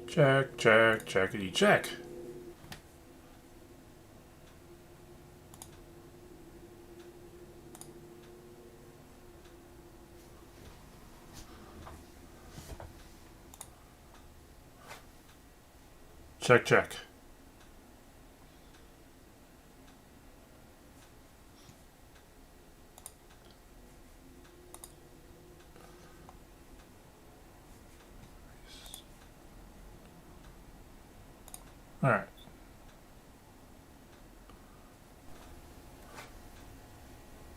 Check, check, checkity check. Check, check. All right.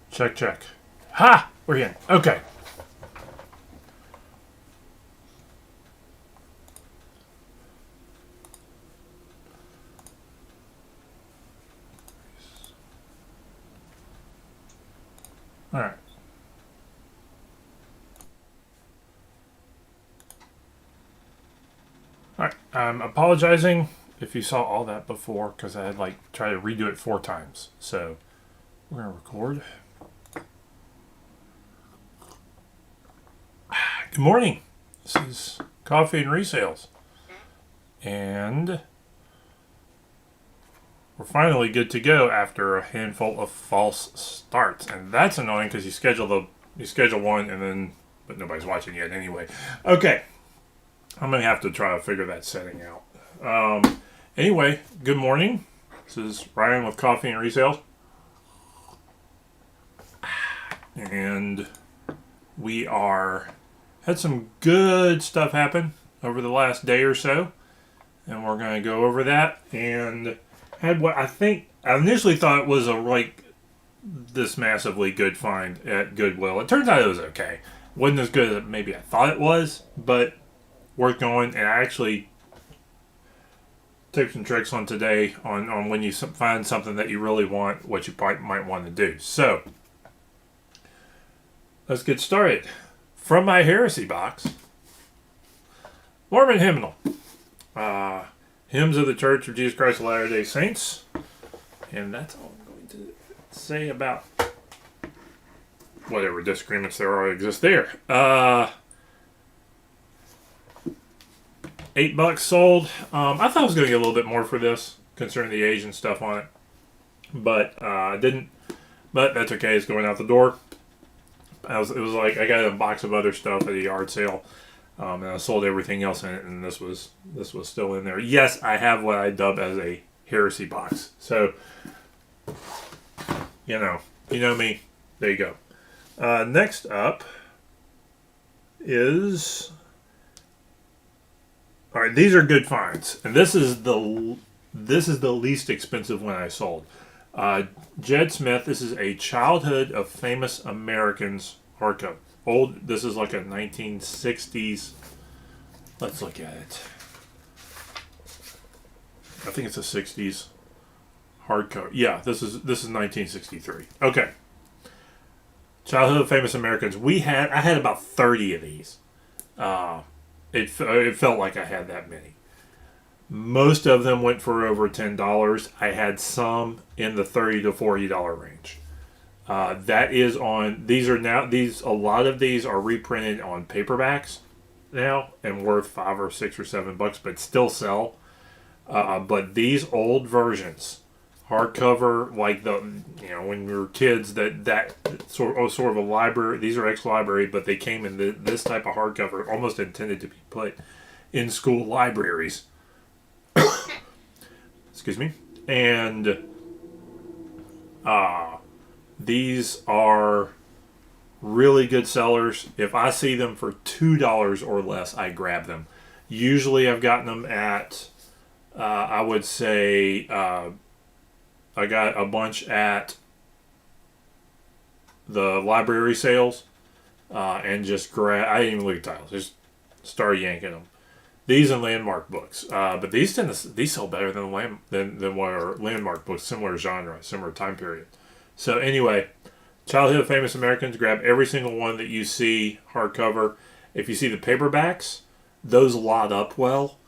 Check, check. Ha! We're in. Okay. All right. All right. I'm apologizing if you saw all that before because I had tried to redo it 4 times. So we're gonna record. Good morning. This is Coffee and Resales, and we're finally good to go after a handful of false starts, and that's annoying because you schedule one but nobody's watching yet anyway. Okay, I'm gonna have to try to figure that setting out. Anyway, good morning. This is Ryan with Coffee and Resales, and we had some good stuff happen over the last day or so, and we're gonna go over that. And had what I initially thought was this massively good find at Goodwill. It turns out it was okay. Wasn't as good as maybe I thought it was, but worth going. And I actually tips and tricks on today on when you find something that you really want, what you might want to do. So let's get started. From my heresy box, Mormon hymnal. Hymns of the Church of Jesus Christ of Latter-day Saints. And that's all I'm going to say about whatever disagreements there are exist there. $8 sold. I thought I was going to get a little bit more for this, concerning the age and stuff on it. But I didn't. But that's okay. It's going out the door. It was like I got a box of other stuff at a yard sale. And I sold everything else in it, and this was still in there. Yes, I have what I dub as a heresy box. So, you know me. There you go. Next up is, all right. These are good finds, and this is the least expensive one I sold. Jed Smith. This is a Childhood of Famous Americans hardcover. This is like a 1960s. Let's look at it. I think it's a 60s hardcover. Yeah, this is 1963. Okay. Childhood of Famous Americans. I had about 30 of these. It felt like I had that many. Most of them went for over $10. I had some in the $30 to $40 range. That is on. A lot of these are reprinted on paperbacks now and worth $5 or $6 or $7, but still sell. But these old versions, hardcover, like when we were kids, that sort of a library. These are ex-library, but they came in this type of hardcover, almost intended to be put in school libraries. Excuse me, and these are really good sellers. If I see them for $2 or less, I grab them. Usually I've gotten them at, I would say, I got a bunch at the library sales, and just I didn't even look at titles, just start yanking them. These and Landmark books, but these sell better than what are Landmark books, similar genre, similar time period. So anyway, Childhood of Famous Americans, grab every single one that you see hardcover. If you see the paperbacks, those lot up well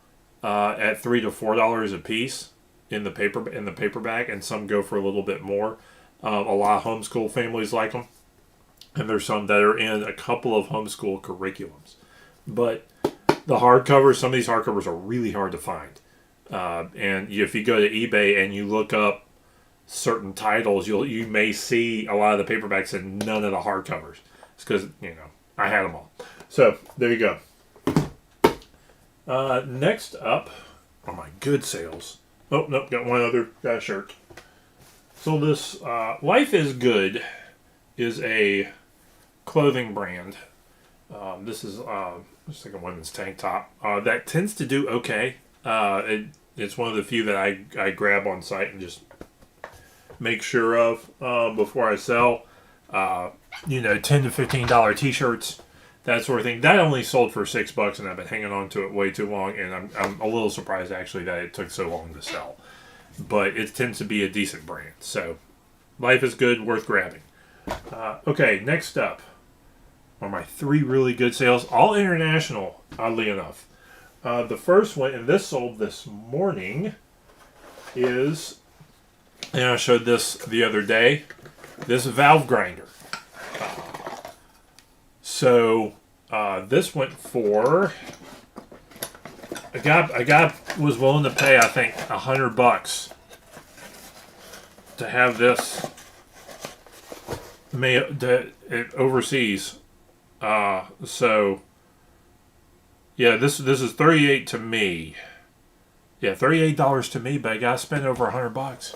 at $3 to $4 a piece in the paperback, and some go for a little bit more. A lot of homeschool families like them, and there's some that are in a couple of homeschool curriculums. But The hardcovers, some of these hardcovers are really hard to find. And if you go to eBay and you look up certain titles, you may see a lot of the paperbacks and none of the hardcovers. It's because, I had them all. So, there you go. Next up are my good sales. Oh, nope, got one other shirt. So this Life is Good is a clothing brand. This is just like a women's tank top. That tends to do okay. It's one of the few that I grab on site and just make sure of before I sell. $10 to $15 t-shirts, that sort of thing. That only sold for $6, and I've been hanging on to it way too long, and I'm a little surprised actually that it took so long to sell. But it tends to be a decent brand. So, Life is Good, worth grabbing. Okay, next up are my 3 really good sales, all international, oddly enough. The first one, and this sold this morning, is, and I showed this the other day, this valve grinder. This went for, a guy was willing to pay, I think, $100 to have this overseas. Yeah, this is $38 to me. Yeah, $38 to me, but I gotta spend over $100,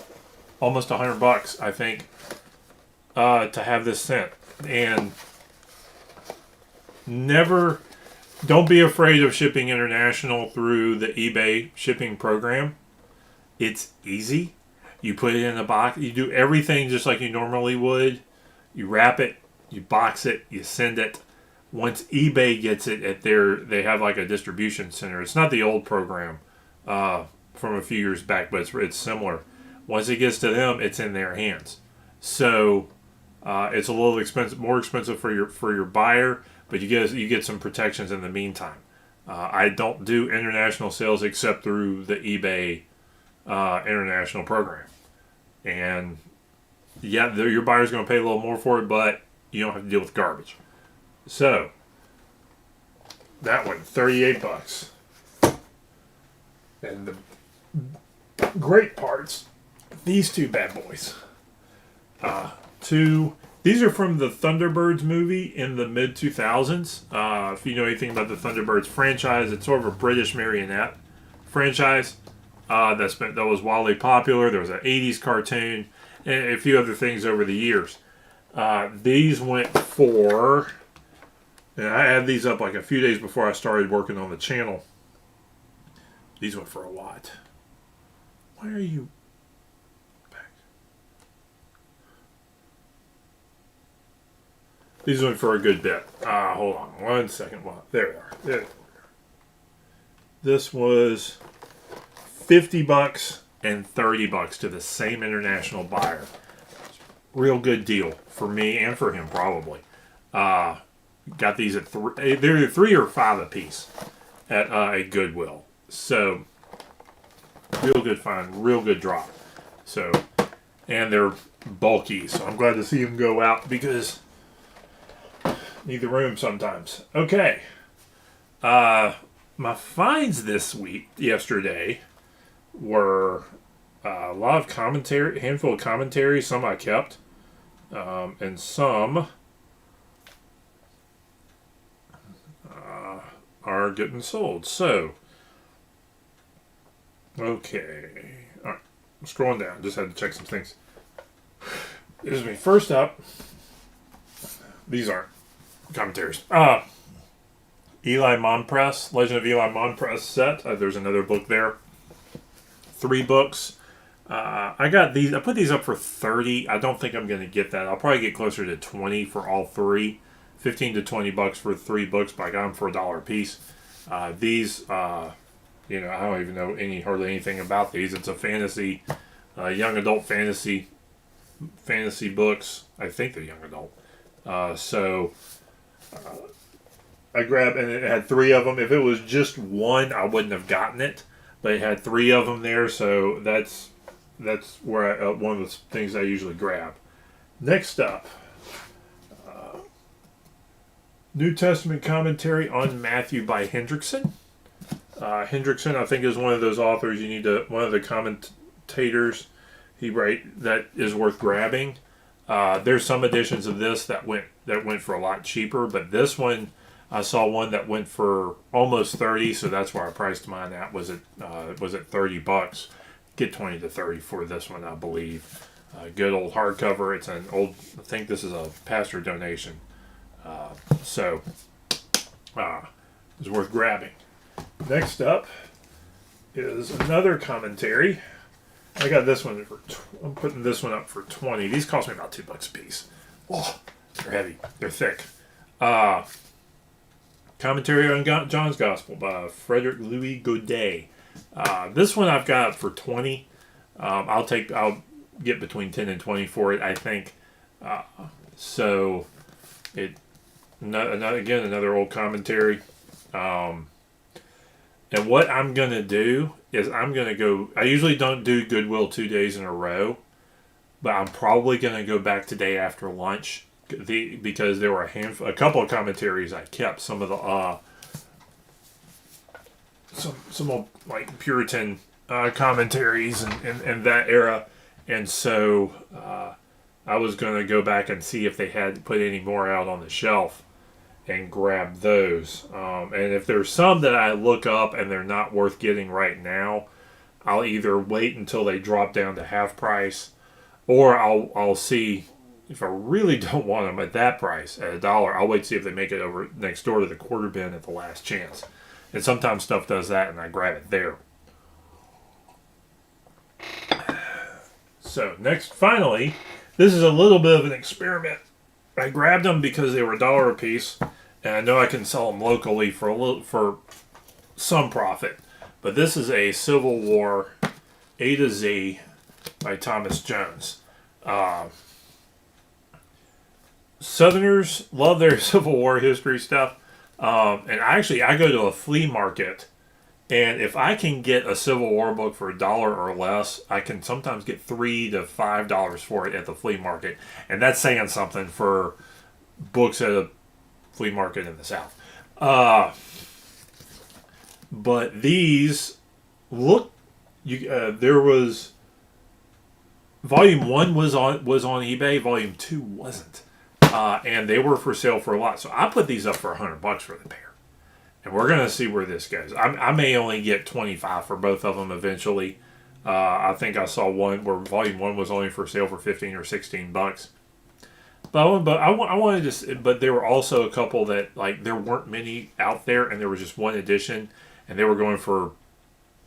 almost $100, I think, to have this sent. And don't be afraid of shipping international through the eBay shipping program. It's easy. You put it in a box. You do everything just like you normally would. You wrap it, you box it, you send it. Once eBay gets it they have like a distribution center. It's not the old program from a few years back, but it's similar. Once it gets to them, it's in their hands. So it's a little expensive, more expensive for your buyer, but you get some protections in the meantime. I don't do international sales except through the eBay international program, and yeah, your buyer's going to pay a little more for it, but you don't have to deal with garbage. So that one, $38, and the great parts, these 2 bad boys. These are from the Thunderbirds movie in the mid-2000s. If you know anything about the Thunderbirds franchise, it's sort of a British marionette franchise that was wildly popular. There was an 80s cartoon and a few other things over the years. These went for, and I had these up like a few days before I started working on the channel. These went for a lot. Why are you back? These went for a good bit. Hold on one second. Well, there they are. There. This was $50 and $30 to the same international buyer. Real good deal for me and for him, probably. Got these at they're 3 or 5 a piece at a Goodwill. So real good find, real good drop. So, and they're bulky, so I'm glad to see them go out because need the room sometimes. Okay. My finds yesterday were a lot of commentary, handful of commentary. Some I kept, and some are getting sold. So, okay, all right. I'm scrolling down. Just had to check some things. Excuse me. First up, these aren't commentaries. Eli Monpress, Legend of Eli Monpress set. There's another book there. 3 books. I got these. I put these up for $30. I don't think I'm going to get that. I'll probably get closer to $20 for all 3. $15 to $20 for 3 books, but I got them for $1 a piece. These, I don't even know hardly anything about these. It's a fantasy, young adult fantasy books. I think they're young adult. I grabbed, and it had 3 of them. If it was just one, I wouldn't have gotten it, but it had 3 of them there, so that's where one of the things I usually grab. Next up, New Testament commentary on Matthew by Hendrickson. Hendrickson, I think, is one of those authors you need to, one of the commentators that is worth grabbing. There's some editions of this that went for a lot cheaper, but this one, I saw one that went for almost 30, so that's where I priced mine at. Was it $30? Get 20 to 30 for this one, I believe. Good old hardcover. It's an old. I think this is a pastor donation, so it's worth grabbing. Next up is another commentary. I got this one I'm putting this one up for 20. These cost me about $2 a piece. Oh, they're heavy. They're thick. Commentary on John's Gospel by Frederick Louis Godet. This one I've got for 20. I'll get between 10 and 20 for it, I think. Another old commentary. And what I'm going to do is I'm going to go... I usually don't do Goodwill 2 days in a row, but I'm probably going to go back today after lunch because there were a couple of commentaries I kept. Some of the... some old, like, Puritan commentaries and that era. And so I was going to go back and see if they had put any more out on the shelf and grab those. And if there's some that I look up and they're not worth getting right now, I'll either wait until they drop down to half price, or I'll see if I really don't want them at that price, at $1. I'll wait to see if they make it over next door to the quarter bin at the last chance. And sometimes stuff does that, and I grab it there. So finally, this is a little bit of an experiment. I grabbed them because they were $1 a piece, and I know I can sell them locally for some profit. But this is a Civil War A to Z by Thomas Jones. Southerners love their Civil War history stuff, and I go to a flea market, and if I can get a Civil War book for $1 or less, I can sometimes get $3 to $5 for it at the flea market, and that's saying something for books at a flea market in the South. But these there was Volume 1 was on eBay, Volume 2 wasn't, and they were for sale for a lot. So I put these up for $100 for the pair. And we're going to see where this goes. I may only get 25 for both of them eventually. I think I saw one where Volume 1 was only for sale for 15 or 16 bucks. But I wanted to... But there were also a couple that, like, there weren't many out there, and there was just one edition, and they were going for,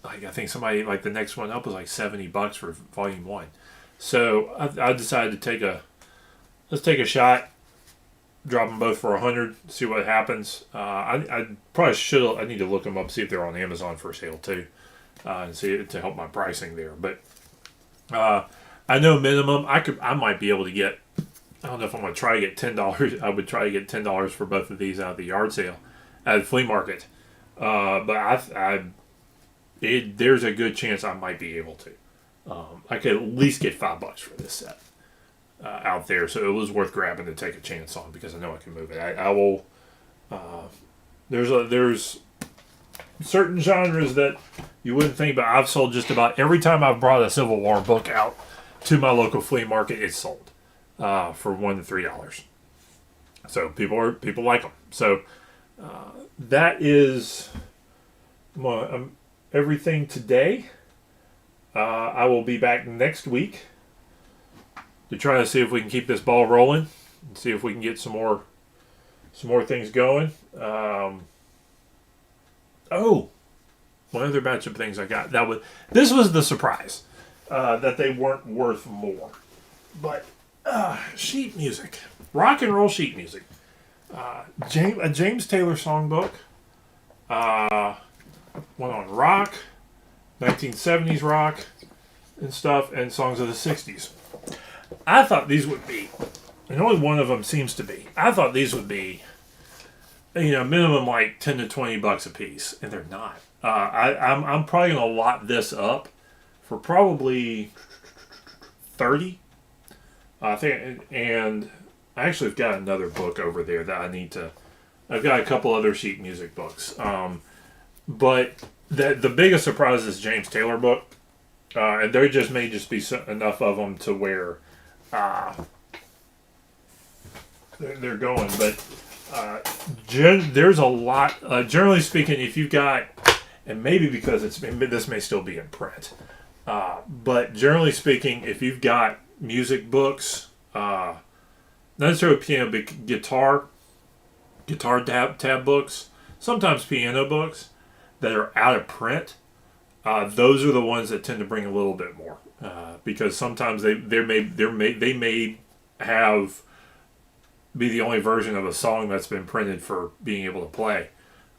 like, I think somebody, like, the next one up was like $70 for Volume 1. So I decided to let's take a shot. Drop them both for $100. See what happens. I probably should. I need to look them up, see if they're on Amazon for sale too, and see it to help my pricing there. But I know minimum. I might be able to get. I don't know if I'm going to try to get $10. I would try to get $10 for both of these out of the yard sale, at the flea market. But there's a good chance I might be able to. I could at least get $5 for this set. Out there, so it was worth grabbing to take a chance on because I know I can move it. I will. There's certain genres that you wouldn't think, but I've sold just about every time I've brought a Civil War book out to my local flea market. It's sold for $1 to $3. So people like them. So that is everything today. I will be back next week to try to see if we can keep this ball rolling and see if we can get some more things going. One other batch of things I got. This was the surprise that they weren't worth more. But sheet music, rock and roll sheet music, a James Taylor songbook, one on rock, 1970s rock and stuff, and songs of the 60s. I thought these would be, and only one of them seems to be. I thought these would be, minimum like $10 to $20 a piece, and they're not. I'm probably gonna lot this up for probably $30. I think, and I actually have got another book over there that I need to I've got a couple other sheet music books. But the biggest surprise is James Taylor book. And there may just be enough of them to where they're going. But there's a lot. Generally speaking, if you've got, and maybe because this may still be in print, but generally speaking, if you've got music books, not necessarily piano, but guitar tab books, sometimes piano books that are out of print, those are the ones that tend to bring a little bit more, because sometimes they may have be the only version of a song that's been printed for being able to play,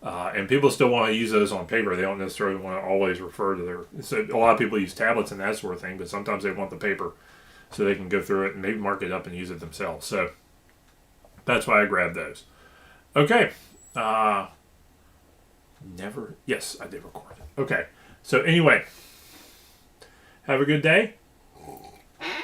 and people still want to use those on paper. They don't necessarily want to always refer to their. So a lot of people use tablets and that sort of thing, but sometimes they want the paper so they can go through it and maybe mark it up and use it themselves. So that's why I grabbed those. Okay. Yes, I did record it. Okay. So anyway, have a good day.